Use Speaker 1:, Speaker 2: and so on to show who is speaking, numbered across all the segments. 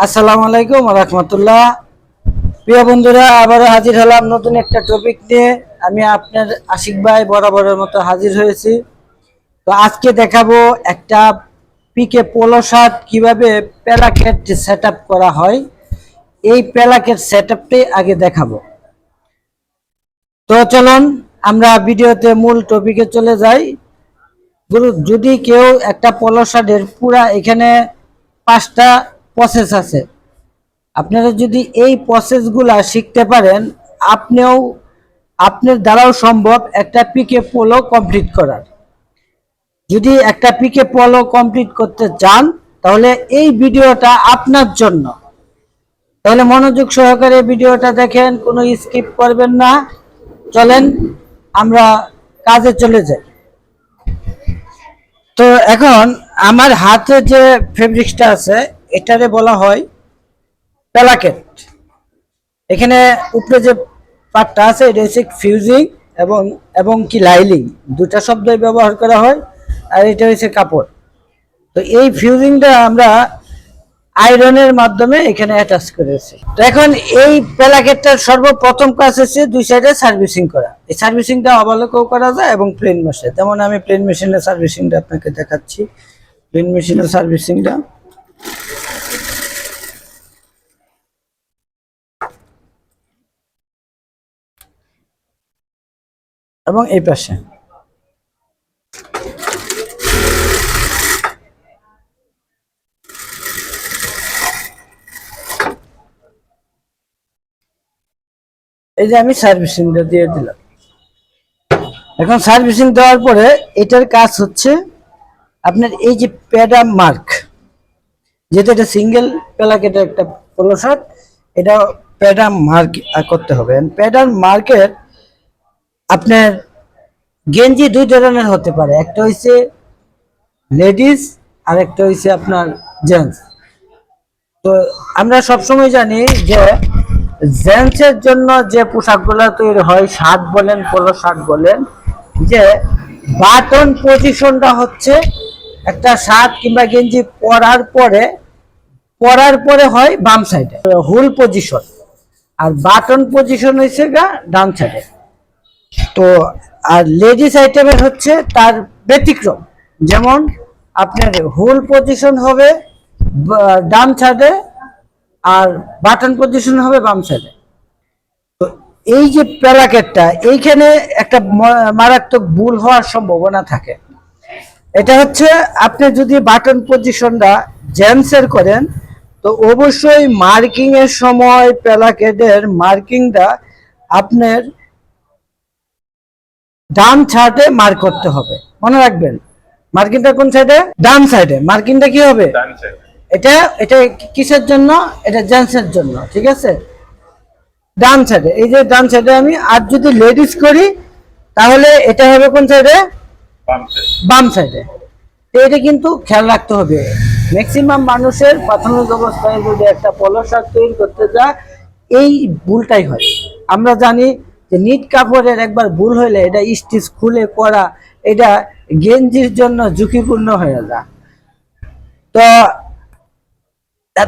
Speaker 1: আসসালামু আলাইকুম ওয়া রাহমাতুল্লাহ। প্রিয় বন্ধুরা, আবারও হাজির হলাম নতুন একটা টপিক নিয়ে। আমি আপনার আশিক ভাই বরাবরের মতো হাজির হয়েছি। তো আজকে দেখাবো একটা পিকে পোলো শার্ট কিভাবে প্যালাকেট সেটআপ করা হয়। এই প্যালাকেট সেটআপটাই আগে দেখাবো। তো চলুন আমরা ভিডিওতে মূল টপিকে চলে যাই। যদি কেউ একটা পোলো শার্টের পুরা এখানে 5টা প্রসেস আছে, আপনারা যদি এই প্রসেসগুলা শিখতে পারেন, আপনিও আপনার দ্বারাও সম্ভব একটা পিকে পোলো কমপ্লিট করার। যদি একটা পিকে পোলো কমপ্লিট করতে চান তাহলে এই ভিডিওটা আপনার জন্য। তাহলে মনোযোগ সহকারে ভিডিওটা দেখেন, কোনো স্কিপ করবেন না। চলেন আমরা কাজে চলে যাই। তো এখন আমার হাতে যে ফেব্রিক্সটা আছে এটারে বলা হয় প্যালাকেট। এখানে উপরে যে পার্টটা আছে এটা হচ্ছে ফিউজিং এবং এবং কি লাইলিং, দুটা শব্দই ব্যবহার করা হয়। আর এটা হচ্ছে কাপড়। তো এই ফিউজিংটা আমরা আয়রনের মাধ্যমে এখানে অ্যাটাচ করেছি। তো এখন এই প্যালাকেটটার সর্বপ্রথম কাজ হচ্ছে দুই সাইডে সার্ভিসিং করা। এই সার্ভিসিংটা অবলোকও করা যায় এবং প্লেন মেশিনে। যেমন আমি প্লেন মেশিনের সার্ভিসিংটা আপনাকে দেখাচ্ছি। প্লেন মেশিনের সার্ভিসিংটা এবং এই পাশে এই যে আমি সার্ভিসিংটা দিয়ে দিলাম। এখন সার্ভিসিং দেওয়ার পরে এটার কাজ হচ্ছে আপনার এই যে প্যাডাম মার্ক, যেটা এটা সিঙ্গেল প্যালাকেটের একটা পোলো শার্ট, এটা প্যাডাম মার্ক করতে হবে। প্যাডাম মার্কের আপনার গেঞ্জি দুই ধরনের হতে পারে, একটা হচ্ছে লেডিস আর একটা হচ্ছে আপনার জেন্টস। তো আমরা সবসময় জানি যে জেন্টসের জন্য যে পোশাকগুলো তৈরি হয়, শার্ট বলেন পোলো শার্ট বলেন, যে বাটন পজিশনটা হচ্ছে একটা শার্ট কিংবা গেঞ্জি পরার পরে হয় বাম সাইডে হুল পজিশন, আর বাটন পজিশন হচ্ছে ডান সাইডে। তো আর লেডিস আইটেমের হচ্ছে তার ব্যতিক্রম, যেমন আপনার হুল পজিশন হবে ডান সাইডে আর বাটন পজিশন হবে বাম সাইডে। তো এই যে প্যালাকেটটা, এইখানে একটা মারাত্মক ভুল হওয়ার সম্ভাবনা থাকে। এটা হচ্ছে আপনি যদি বাটন পজিশনটা জেন্টসের করেন তো অবশ্যই মার্কিং এর সময় প্যালাকেটের মার্কিংটা আপনার ডান সাইডে মার্ক করতে হবে। মনে রাখবেন, মার্কিংটা কোন সাইডে? ডান সাইডে। মার্কিংটা কি হবে? এটা এটা কিসের জন্য? এটা জেন্টসের জন্য, ঠিক আছে? ডান সাইডে। এই যে ডান সাইডে আমি, আর যদি লেডিস করি তাহলে এটা হবে কোন সাইডে? বাম সাইডে। এটা কিন্তু খেয়াল রাখতে হবে। ম্যাক্সিমাম মানুষের প্রাথমিক অবস্থায় যদি একটা পোলো শার্ট তৈরি করতে যায় এই ভুলটাই হয়। আমরা জানি যে নিট কাপড়ের একবার ভুল হইলে এটা স্টিচ খুলে করা এটা গেঞ্জির জন্য ঝুঁকিপূর্ণ হয়ে যায়। তো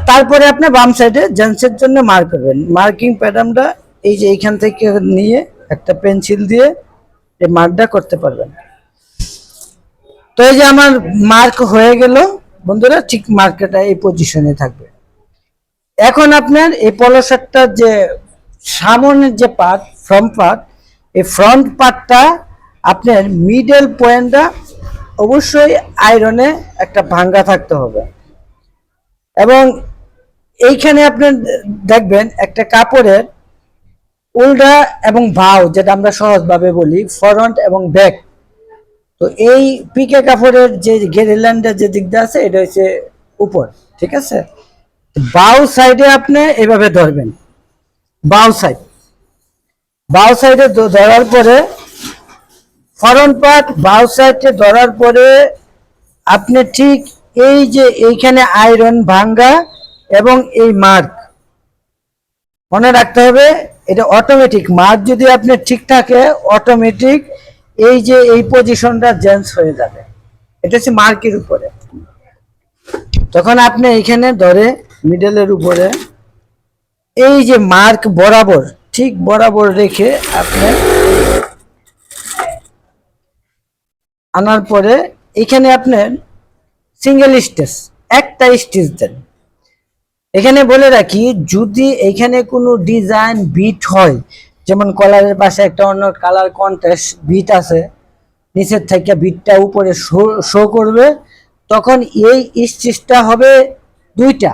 Speaker 1: তারপরে আপনি বাম সাইডে জেন্টসের জন্য মার্ক করবেন। মার্কিং প্যাটার্নটা এই যে এইখান থেকে নিয়ে একটা পেন্সিল দিয়ে এই মার্কটা করতে পারবেন। তো এই যে আমার মার্ক হয়ে গেল বন্ধুরা, ঠিক মার্কটা এই পজিশনে থাকবে। এখন আপনার এই পোলো শার্টটার যে সামনের যে পার্ট, ফ্রন্ট পার্ট, এই ফ্রন্ট পার্টটা আপনার মিডল পয়েন্টটা অবশ্যই আয়রনে একটা ভাঙ্গা থাকতে হবে। এবং এইখানে আপনি দেখবেন একটা কাপড়ের উল্টা এবং বাউ, যেটা আমরা সহজভাবে বলি ফ্রন্ট এবং ব্যাক। তো এই পিকে কাপড়ের যে গেরিল্যান্ডের যে দিকটা আছে এটা হচ্ছে উপর, ঠিক আছে? বাউ সাইডে আপনি এভাবে ধরবেন। বাউ সাইডে ধরার পরে ফ্রন্ট পার্ট বাউ সাইডে ধরার পরে আপনি ঠিক এই যে এইখানে আয়রন ভাঙ্গা এবং এই মার্ক মনে রাখতে হবে। এটা অটোমেটিক মার্ক, যদি আপনি ঠিক থাকে অটোমেটিক এই যে এই পজিশনটা চেঞ্জ হয়ে যাবে। এটা হচ্ছে মার্কের উপরে। তখন আপনি এখানে ধরে মিডলের উপরে এই যে মার্ক বরাবর, ঠিক বরাবর রেখে আপনি আনার পরে এখানে আপনার সিঙ্গেল স্টিচ, একটা স্টিচ দেন। এখানে বলে রাখি, যদি এখানে কোনো ডিজাইন বিট হয়, যেমন কলারের পাশে একটা অন্য কালার কন্ট্রাস্ট বিট আছে, নিচের থেকে বিটটা উপরে শো করবে, তখন এই স্টিচটা হবে দুইটা।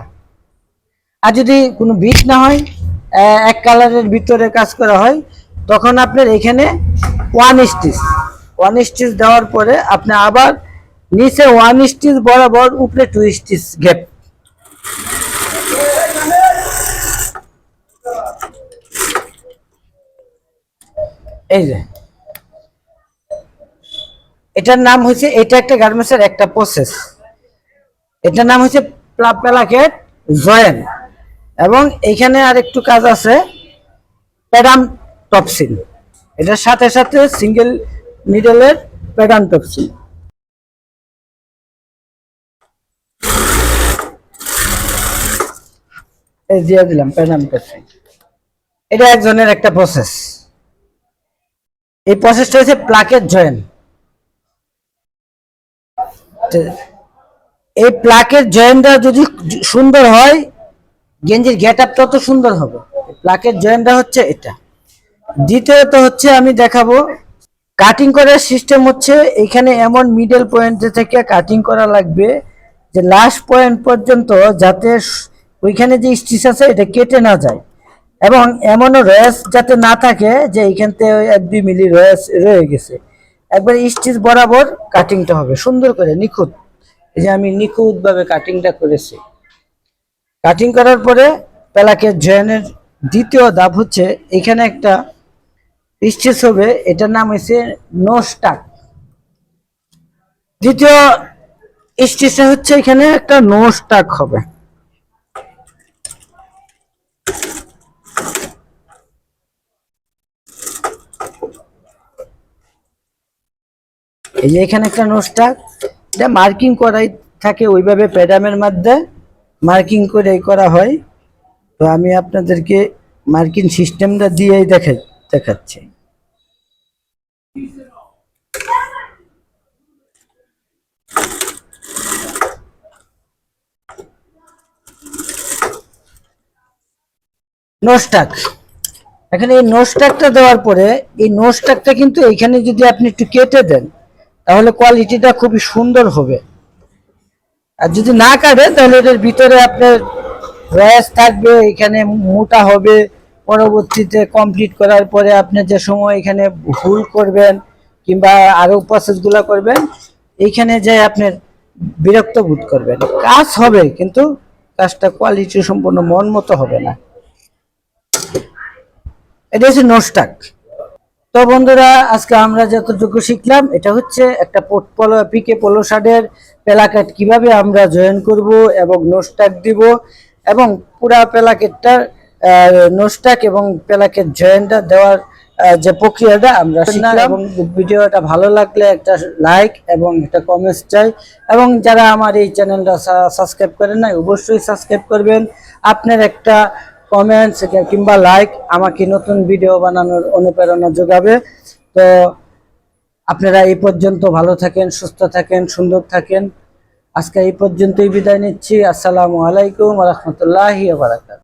Speaker 1: আর যদি কোনো বিট না হয়, এক কালারের ভিতরে কাজ করা হয়, তখন আপনার এখানে ওয়ান স্টিচ দেওয়ার পরে আপনি আবার নিচে ওয়ান স্টিচ বরাবর, উপরে 2 স্টিচ গ্যাপ। এই যে এটার নাম হচ্ছে, এটা একটা গার্মেন্টসের একটা প্রসেস, এটার নাম হচ্ছে প্লাকেট জয়েন। এবং এখানে আর একটু কাজ আছে, প্যাডাম টপসিল, এটার সাথে সাথে সিঙ্গেল নিডলের প্যাডাম টপসিল। এই দিয়ে দিলাম প্যাডাম টপসিল। এটা একজনের একটা প্রসেস। এই প্রসেসটা হচ্ছে প্লাকেট জয়েন। এই প্লাকের জয়েন্টটা যদি সুন্দর হয়, গেঞ্জির গেট আপ তত সুন্দর হবে। প্লাকের জয়েন্টটা হচ্ছে এটা। দ্বিতীয়ত হচ্ছে আমি দেখাবো কাটিং করার সিস্টেম হচ্ছে, এখানে এমন মিডল পয়েন্ট থেকে কাটিং করা লাগবে যে লাস্ট পয়েন্ট পর্যন্ত, যাতে ওইখানে যে স্টিচ আছে এটা কেটে না যায়, এবং এমনও রয়েস যাতে না থাকে যে এইখান থেকে 1-2 মিলি রয়েস রয়ে গেছে। একবার স্টিচ বরাবর কাটিংটা হবে সুন্দর করে, নিখুঁত। এই যে আমি নিখুঁত ভাবে কাটিংটা করেছি। কাটিং করার পরে প্লাকের জয়েনের দ্বিতীয় ধাপ হচ্ছে, এখানে একটা স্টিচ হবে, এটার নাম হচ্ছে নোজ টাক। দ্বিতীয় স্টিচে হচ্ছে এখানে একটা নোজ টাক হবে। এই যে এখানে একটা নোজ টাক, এটা মার্কিং করাই থাকে ওইভাবে, প্যাডামের মধ্যে মার্কিং করে করা হয়। তো আমি আপনাদেরকে মার্কিং সিস্টেমটা দিয়েই দেখাচ্ছি। নোজটাক, এখানে এই নোজটাকটা দেওয়ার পরে, এই নোজটাকটা কিন্তু এখানে যদি আপনি একটু কেটে দেন, তাহলে কোয়ালিটিটা খুবই সুন্দর হবে। আর যদি না কাটে, তাহলে এটার ভিতরে আপনার রয়েস থাকবে, এখানে মোটা হবে। পরবর্তীতে কমপ্লিট করার পরে আপনি যে সময় এখানে ভুল করবেন কিংবা আরো প্রসেসগুলো করবেন, এইখানে যে আপনার বিরক্ত বোধ করবেন। কাজ হবে কিন্তু কাজটা কোয়ালিটি সম্পূর্ণ মন মতো হবে না। এটা হচ্ছে নোস্টাক। তো বন্ধুরা, আজকে আমরা যতটুকু শিখলাম, এটা হচ্ছে একটা পিকে পোলো শার্টের প্লাকেট কিভাবে আমরা জয়েন করব এবং নোস্টাক দিব, এবং পুরা প্লাকেটটার নোস্টাক এবং প্লাকেট জয়েনটা দেওয়ার যে প্রক্রিয়াটা আমরা শিখলাম। এবং ভিডিওটা ভালো লাগলে একটা লাইক এবং একটা কমেন্টস চাই, এবং যারা আমার এই চ্যানেলটা সাবস্ক্রাইব করেন না, অবশ্যই সাবস্ক্রাইব করবেন। আপনার একটা কমেন্টস কিংবা লাইক আমাকে নতুন ভিডিও বানানোর অনুপ্রেরণা যোগাবে। তো আপনারা এই পর্যন্ত ভালো থাকেন, সুস্থ থাকেন, সুন্দর থাকেন। আজকে এই পর্যন্তই বিদায় নিচ্ছি। আসসালামু আলাইকুম ওয়া রাহমাতুল্লাহি ওয়া বারাকাতুহু।